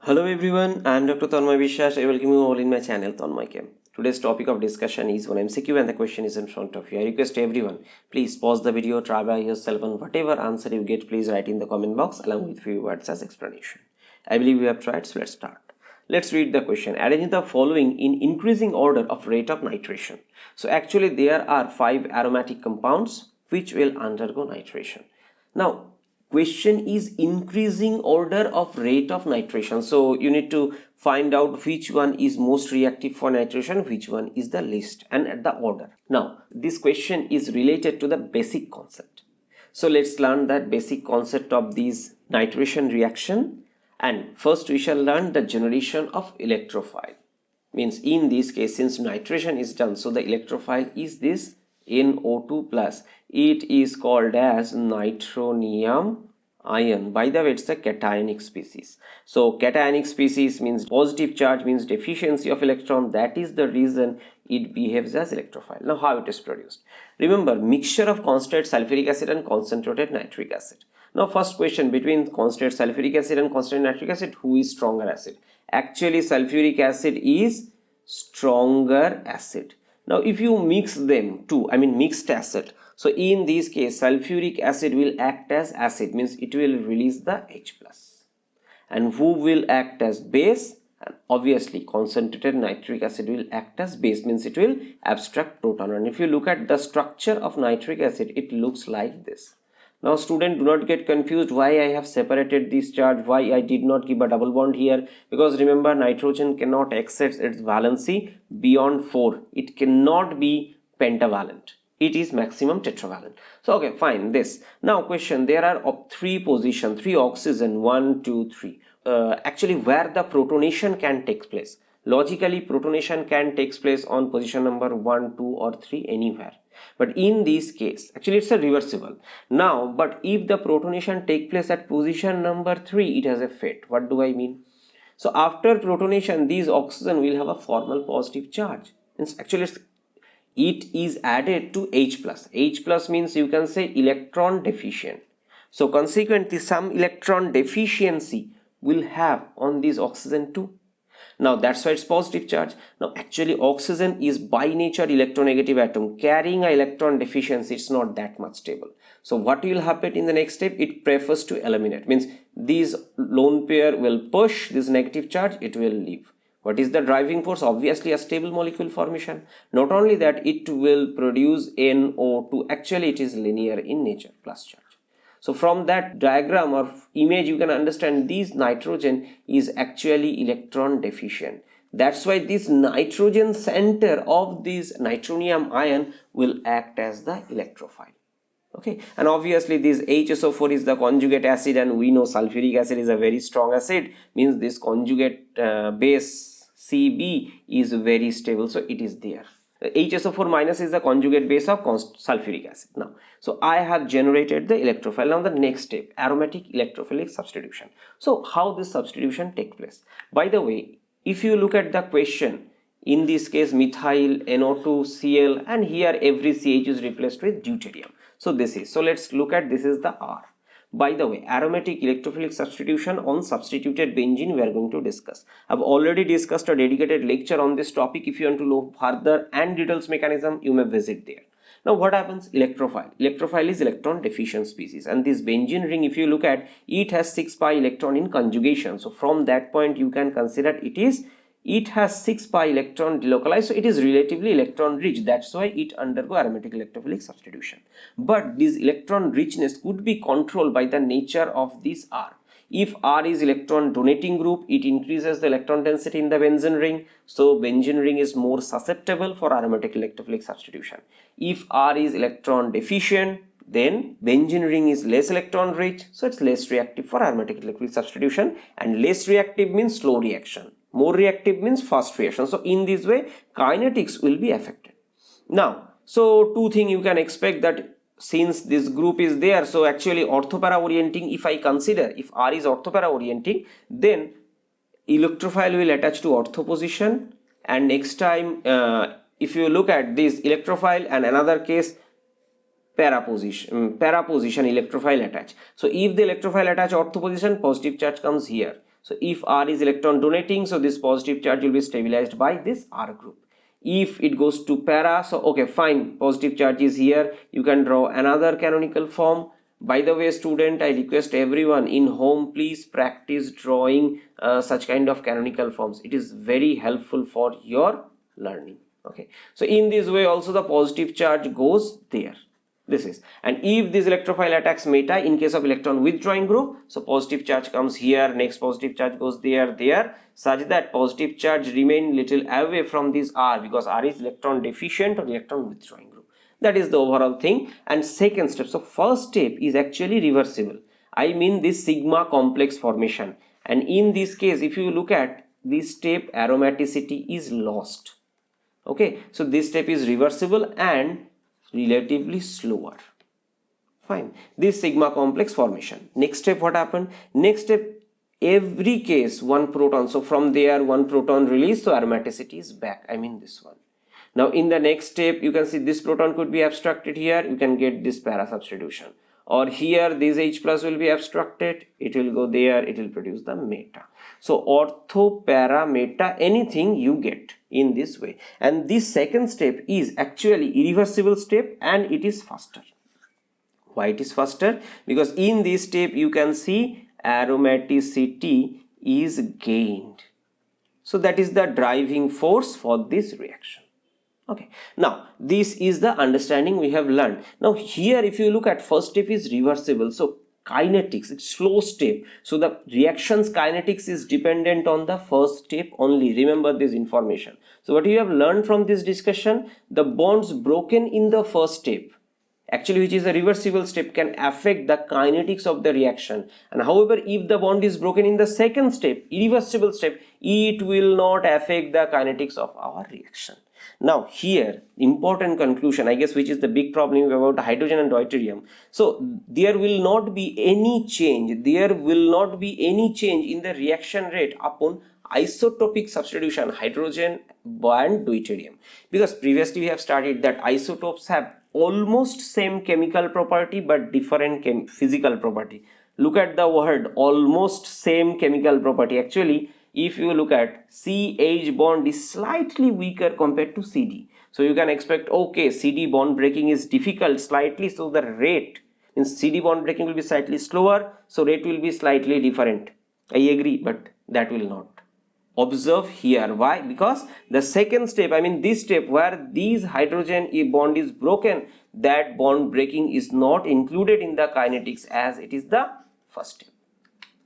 Hello everyone, I am Dr. Tanmoy Biswas. I welcome you all in my channel TanmoyChem. Today's topic of discussion is one MCQ and the question is in front of you. I request everyone, please pause the video, try by yourself, and whatever answer you get, please write in the comment box along with few words as explanation. I believe you have tried, so let's start. Let's read the question. Arrange the following in increasing order of rate of nitration. So actually there are 5 aromatic compounds which will undergo nitration. Now question is increasing order of rate of nitration, so you need to find out which one is most reactive for nitration, which one is the least, and at the order. Now this question is related to the basic concept, so let's learn that basic concept of this nitration reaction. And first we shall learn the generation of electrophile. Means in this case, since nitration is done, so the electrophile is this NO2 plus. It is called as nitronium ion. By the way, it's a cationic species. So cationic species means positive charge, means deficiency of electron. That is the reason it behaves as electrophile. Now how it is produced? Remember, mixture of concentrated sulfuric acid and concentrated nitric acid. Now first question, between concentrated sulfuric acid and concentrated nitric acid, who is stronger acid? Actually sulfuric acid is stronger acid. Now if you mix them two, mixed acid, so in this case sulfuric acid will act as acid, means it will release the H plus, and who will act as base? And obviously concentrated nitric acid will act as base, means it will abstract proton. And if you look at the structure of nitric acid, it looks like this. Now student, do not get confused why I have separated this charge, why I did not keep a double bond here, because remember nitrogen cannot access its valency beyond 4. It cannot be pentavalent. It is maximum tetravalent. So okay, fine. This now question, there are 3 positions, 3 oxygen, 1 2 3, actually where the protonation can take place. Logically protonation can take place on position number 1 2 or 3, anywhere. But in this case actually it's a reversible. Now but if the protonation take place at position number 3, it has a fate. What do I mean? So after protonation, these oxygen will have a formal positive charge. Means actually it is added to H plus. H plus means you can say electron deficient. So consequently some electron deficiency will have on this oxygen too. Now that's why it's positive charge. Now actually oxygen is by nature electronegative atom carrying a electron deficiency. It's not that much stable. So what will happen in the next step? It prefers to eliminate, means this lone pair will push this negative charge, it will leave. What is the driving force? Obviously a stable molecule formation. Not only that, it will produce NO2. Actually it is linear in nature, plus charge. So from that diagram or image you can understand this nitrogen is actually electron deficient. That's why this nitrogen center of this nitronium ion will act as the electrophile. Okay, and obviously this HSO4 is the conjugate acid, and we know sulfuric acid is a very strong acid, means this conjugate base Cb is very stable, so it is there. HSO4 minus is the conjugate base of sulfuric acid. Now so I have generated the electrophile. Now the next step, aromatic electrophilic substitution. So how this substitution take place? By the way, if you look at the question, in this case methyl NO2 Cl, and here every CH is replaced with deuterium. So this is, so let's look at, this is the R. By the way, aromatic electrophilic substitution on substituted benzene we are going to discuss. I've already discussed a dedicated lecture on this topic. If you want to know further and details mechanism, you may visit there. Now what happens? Electrophile. Electrophile is electron deficient species, and this benzene ring, if you look at, it has 6 pi electron in conjugation. So from that point you can consider it has 6 pi electron delocalized, so it is relatively electron rich. That's why it undergo aromatic electrophilic substitution. But this electron richness could be controlled by the nature of this R. If R is electron donating group, it increases the electron density in the benzene ring, so benzene ring is more susceptible for aromatic electrophilic substitution. If R is electron deficient, then benzene ring is less electron rich, so it's less reactive for aromatic electrophilic substitution. And less reactive means slow reaction, more reactive means fast reaction. So in this way kinetics will be affected. Now so two things you can expect, that since this group is there, so actually orthopara orienting, if I consider, if R is orthopara orienting, then electrophile will attach to ortho position, and next time if you look at this electrophile, and another case para position electrophile attach. So if the electrophile attach ortho position, positive charge comes here. So if R is electron donating, so this positive charge will be stabilized by this R group. If it goes to para, so okay, fine, positive charge is here, you can draw another canonical form. By the way, student, I request everyone in home, please practice drawing such kind of canonical forms. It is very helpful for your learning. Okay, so in this way also the positive charge goes there. This is, and if this electrophile attacks meta in case of electron withdrawing group, so positive charge comes here, next positive charge goes there, such that positive charge remain little away from this R, because R is electron deficient or electron withdrawing group. That is the overall thing. And second step, so first step is actually reversible. I mean this sigma complex formation, and in this case if you look at this step, aromaticity is lost. Okay, so this step is reversible and relatively slower. Fine, this sigma complex formation. Next step, what happened? Next step, every case one proton, so from there one proton release, so aromaticity is back, I mean this one. Now in the next step you can see this proton could be abstracted here, you can get this para substitution, or here this H plus will be abstracted, it will go there, it will produce the meta. So ortho, para, meta, anything you get in this way. And this second step is actually irreversible step and it is faster. Why it is faster? Because in this step you can see aromaticity is gained. So that is the driving force for this reaction. Okay, now this is the understanding we have learned. Now here if you look at first step is reversible, so kinetics, it's slow step, so the reactions kinetics is dependent on the first step only. Remember this information. So what you have learned from this discussion, the bonds broken in the first step, actually which is a reversible step, can affect the kinetics of the reaction, and however if the bond is broken in the second step, irreversible step, it will not affect the kinetics of our reaction. Now here important conclusion, I guess, which is the big problem about hydrogen and deuterium. So there will not be any change, in the reaction rate upon isotropic substitution hydrogen and deuterium, because previously we have studied that isotopes have almost same chemical property but different physical property. Look at the word almost same chemical property. Actually if you look at CH bond is slightly weaker compared to CD, so you can expect, okay, CD bond breaking is difficult slightly, so the rate means CD bond breaking will be slightly slower, so rate will be slightly different. I agree, but that will not. Observe here, why? Because the second step, I mean this step where these hydrogen bond is broken, that bond breaking is not included in the kinetics as it is the first step.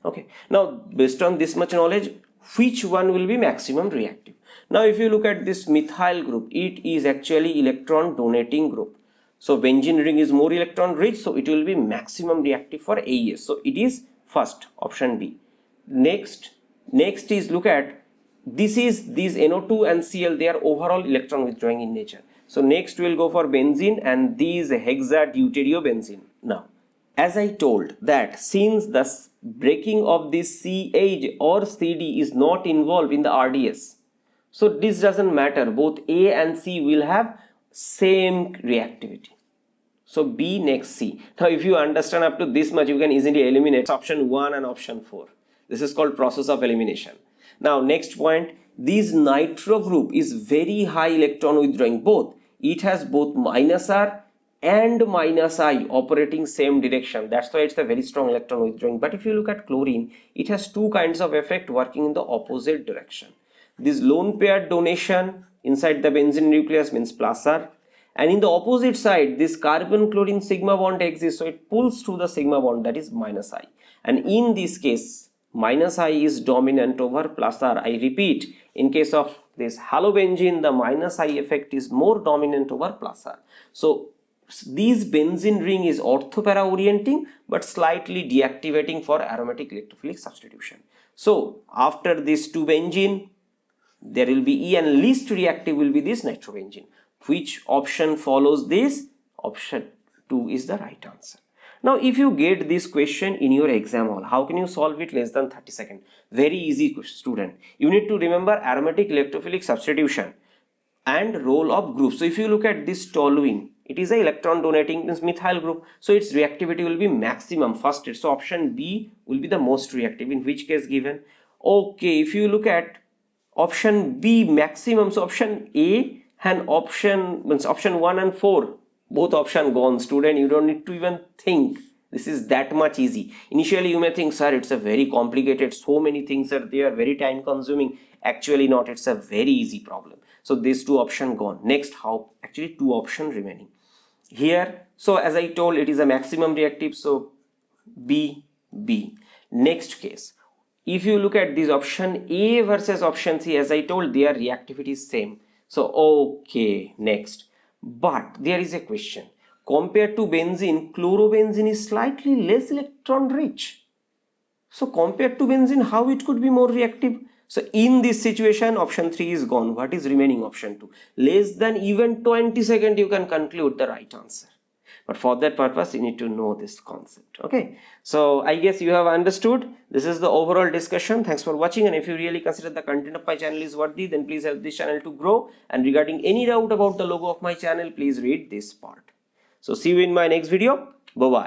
Okay, now based on this much knowledge, which one will be maximum reactive? Now if you look at this methyl group, it is actually electron donating group, so benzene ring is more electron rich, so it will be maximum reactive for AES, so it is first, option B. Next is, look at this, is these NO2 and Cl, they are overall electron withdrawing in nature, so next we will go for benzene and these hexadeuteriobenzene. Now as I told that since the breaking of this CH or CD is not involved in the RDS, so this doesn't matter, both A and C will have same reactivity. So B, next C. Now if you understand up to this much, you can easily eliminate option 1 and option 4. This is called process of elimination. Now next point, this nitro group is very high electron withdrawing, both it has both minus R and minus I operating same direction, that's why it's a very strong electron withdrawing. But if you look at chlorine, it has two kinds of effect working in the opposite direction. This lone pair donation inside the benzene nucleus means plus R, and in the opposite side this carbon chlorine sigma bond exists, so it pulls through the sigma bond, that is minus I, and in this case minus I is dominant over plus R. I repeat, in case of this halobenzene, the minus I effect is more dominant over plus R. So this benzene ring is orthopara orienting but slightly deactivating for aromatic electrophilic substitution. So after this 2 benzene there will be E, and least reactive will be this nitrobenzene. Which option follows this? Option 2 is the right answer. Now if you get this question in your exam hall, how can you solve it less than 30 seconds? Very easy, student. You need to remember aromatic electrophilic substitution and role of groups. So if you look at this toluene, it is a electron donating methyl group, so its reactivity will be maximum first. So option B will be the most reactive, in which case given Okay, if you look at option B, maximum, so option A and option 1 and 4, both option gone. Student, you don't need to even think. This is that much easy. Initially you may think, sir, it's a very complicated, so many things are there, very time consuming. Actually not, it's a very easy problem. So these two options gone. Next, how? Actually two options remaining here. So as I told, it is a maximum reactive, so B. Next case, if you look at this option A versus option C, as I told, their reactivity is same. So okay, next. But there is a question. Compared to benzene, chlorobenzene is slightly less electron rich. So compared to benzene, how it could be more reactive? So in this situation, option 3 is gone. What is remaining? Option 2. Less than even 20 seconds, you can conclude the right answer. But for that purpose, you need to know this concept. Okay, so I guess you have understood. This is the overall discussion. Thanks for watching, and if you really consider the content of my channel is worthy, then please help this channel to grow. And regarding any doubt about the logo of my channel, please read this part. So see you in my next video. Bye bye.